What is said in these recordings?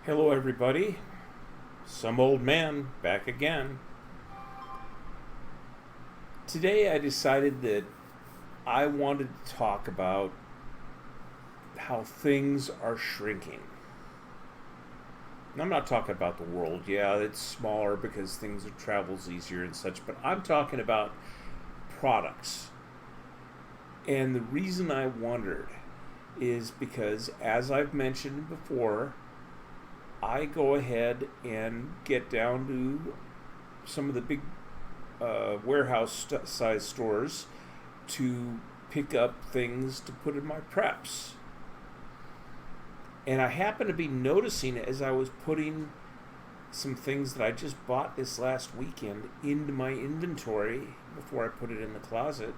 Hello, everybody. Some old man back again. Today, I decided that I wanted to talk about how things are shrinking. And I'm not talking about the world. Yeah, it's smaller because things travels easier and such, but I'm talking about products. And the reason I wondered is because, as I've mentioned before, I go ahead and get down to some of the big warehouse size stores to pick up things to put in my preps. And I happen to be noticing as I was putting some things that I just bought this last weekend into my inventory before I put it in the closet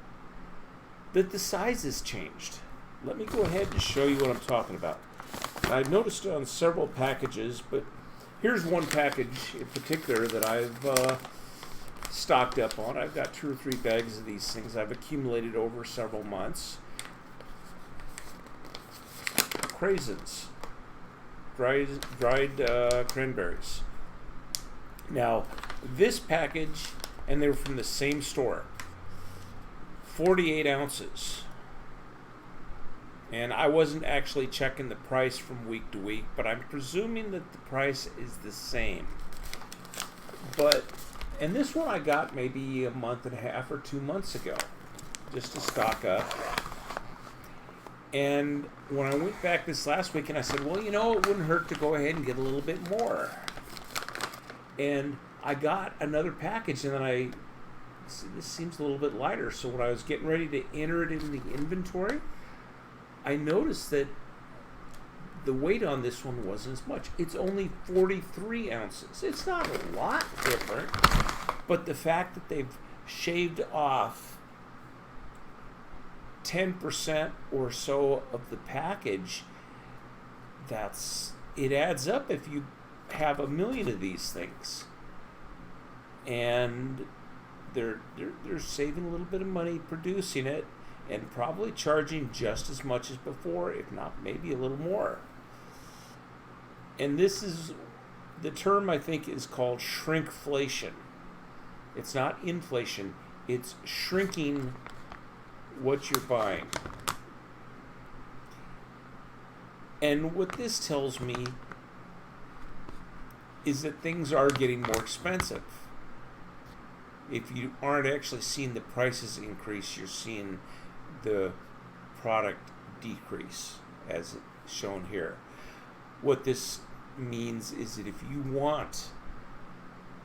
that the size has changed. Let me go ahead and show you what I'm talking about. I noticed it on several packages, but here's one package in particular that I've stocked up on. I've got 2 or 3 bags of these things I've accumulated over several months. Craisins, dried cranberries. Now, this package, and they were from the same store, 48 ounces. And I wasn't actually checking the price from week to week, but I'm presuming that the price is the same. And this one I got maybe a month and a half or 2 months ago, just to stock up. And when I went back this last week and I said, well, it wouldn't hurt to go ahead and get a little bit more. And I got another package, and then this seems a little bit lighter. So when I was getting ready to enter it in the inventory, I noticed that the weight on this one wasn't as much. It's only 43 ounces. It's not a lot different, but the fact that they've shaved off 10% or so of the package, it adds up if you have 1 million of these things. And they're saving a little bit of money producing it, and probably charging just as much as before, if not maybe a little more. And this is, the term I think is called shrinkflation. It's not inflation, it's shrinking what you're buying. And what this tells me is that things are getting more expensive. If you aren't actually seeing the prices increase, you're seeing the product decrease, as shown here. What this means is that if you want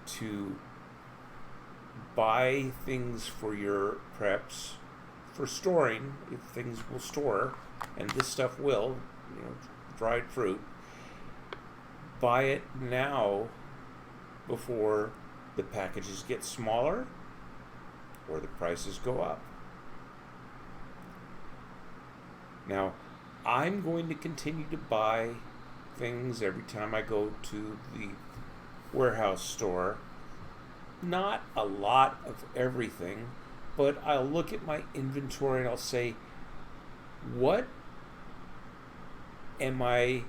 to buy things for your preps, for storing, if things will store, and this stuff will, dried fruit, buy it now before the packages get smaller or the prices go up. Now, I'm going to continue to buy things every time I go to the warehouse store. Not a lot of everything, but I'll look at my inventory and I'll say, what am I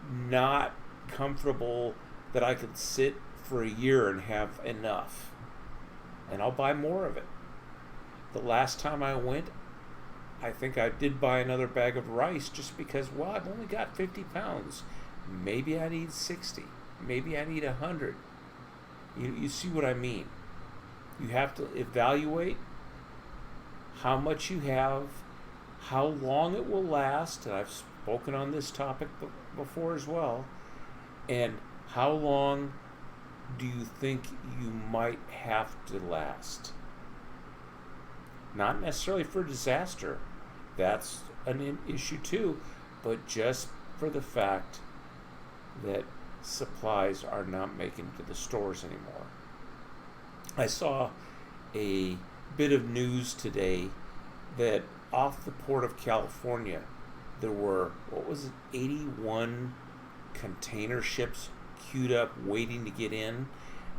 not comfortable that I could sit for a year and have enough? And I'll buy more of it. The last time I went, I think I did buy another bag of rice just because, I've only got 50 pounds. Maybe I need 60. Maybe I need 100. You see what I mean? You have to evaluate how much you have, how long it will last, and I've spoken on this topic before as well, and how long do you think you might have to last? Not necessarily for disaster. That's an issue too, but just for the fact that supplies are not making it to the stores anymore. I saw a bit of news today that off the port of California, there were, 81 container ships queued up waiting to get in,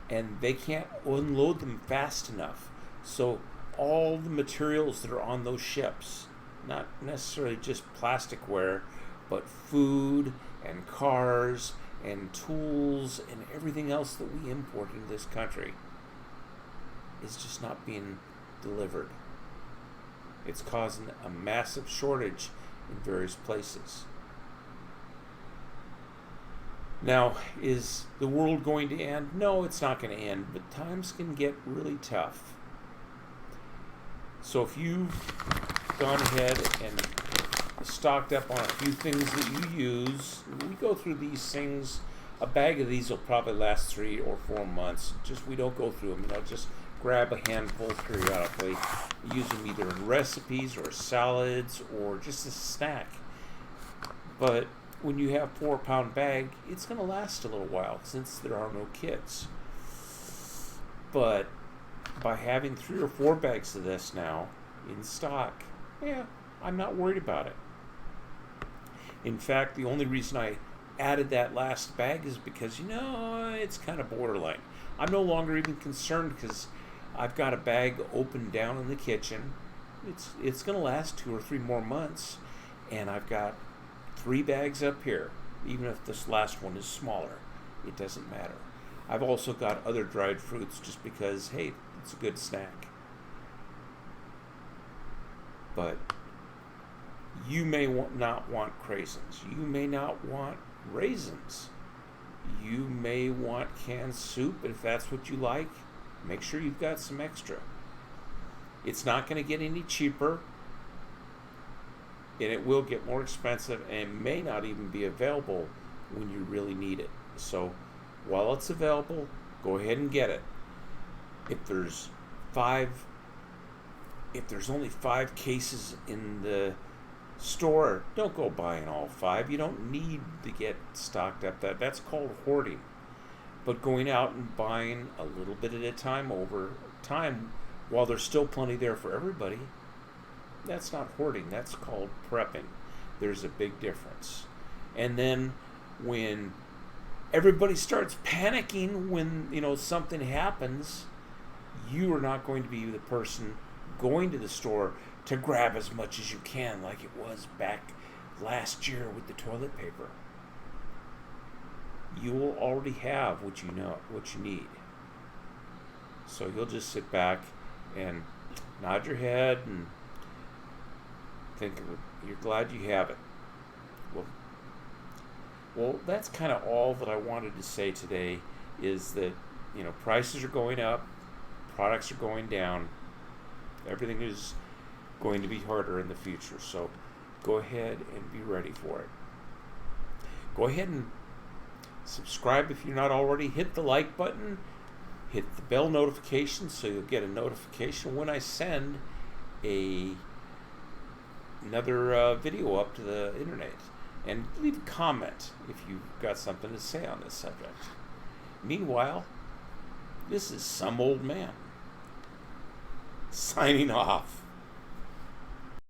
and they can't unload them fast enough. So all the materials that are on those ships, not necessarily just plasticware, but food and cars and tools and everything else that we import into this country is just not being delivered. It's causing a massive shortage in various places. Now, is the world going to end? No, it's not going to end, but times can get really tough. So if you've gone ahead and stocked up on a few things that you use, we go through these things. A bag of these will probably last 3 or 4 months. Just we don't go through them. Just grab a handful periodically. Use them either in recipes or salads or just as a snack. But when you have a 4-pound bag, it's going to last a little while since there are no kids. But by having 3 or 4 bags of this now in stock, I'm not worried about it. In fact, the only reason I added that last bag is because, it's kind of borderline. I'm no longer even concerned because I've got a bag open down in the kitchen. It's going to last 2 or 3 more months, and I've got 3 bags up here. Even if this last one is smaller, it doesn't matter. I've also got other dried fruits just because, hey, it's a good snack. But you may not want craisins. You may not want raisins. You may want canned soup. If that's what you like, make sure you've got some extra. It's not going to get any cheaper, and it will get more expensive, and it may not even be available when you really need it. So while it's available, go ahead and get it. If there's only 5 cases in the store, don't go buying all 5. You don't need to get stocked up. That's called hoarding. But going out and buying a little bit at a time over time while there's still plenty there for everybody, that's not hoarding. That's called prepping. There's a big difference. And then when everybody starts panicking when something happens, you are not going to be the person going to the store to grab as much as you can like it was back last year with the toilet paper. You will already have what you need. So you'll just sit back and nod your head and think you're glad you have it. Well, that's kind of all that I wanted to say today, is that prices are going up, products are going down, everything is going to be harder in the future. So go ahead and be ready for it. Go ahead and subscribe if you're not already. Hit the like button. Hit the bell notification so you'll get a notification when I send another video up to the internet. And leave a comment if you've got something to say on this subject. Meanwhile, this is some old man signing off.